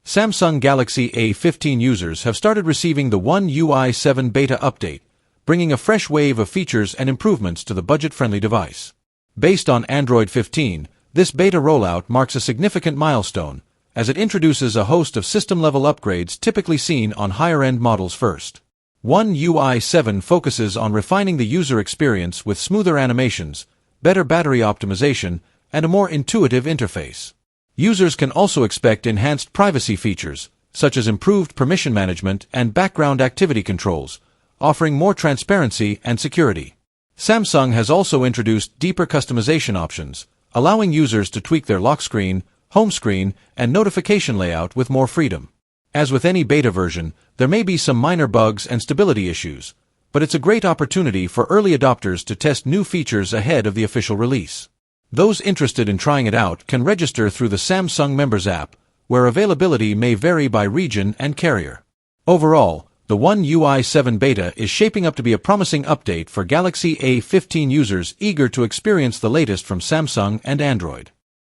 Samsung Galaxy A15 users have started receiving the One UI 7 beta update, bringing a fresh wave of features and improvements to the budget-friendly device. Based on Android 15, this beta rollout marks a significant milestone, as it introduces a host of system-level upgrades typically seen on higher-end models first. One UI 7 focuses on refining the user experience with smoother animations, better battery optimization, and a more intuitive interface. Users can also expect enhanced privacy features, such as improved permission management and background activity controls, offering more transparency and security. Samsung has also introduced deeper customization options, allowing users to tweak their lock screen, home screen, and notification layout with more freedom. As with any beta version, there may be some minor bugs and stability issues, but it's a great opportunity for early adopters to test new features ahead of the official release. Those interested in trying it out can register through the Samsung Members app, where availability may vary by region and carrier. Overall, the One UI 7 beta is shaping up to be a promising update for Galaxy A15 users eager to experience the latest from Samsung and Android.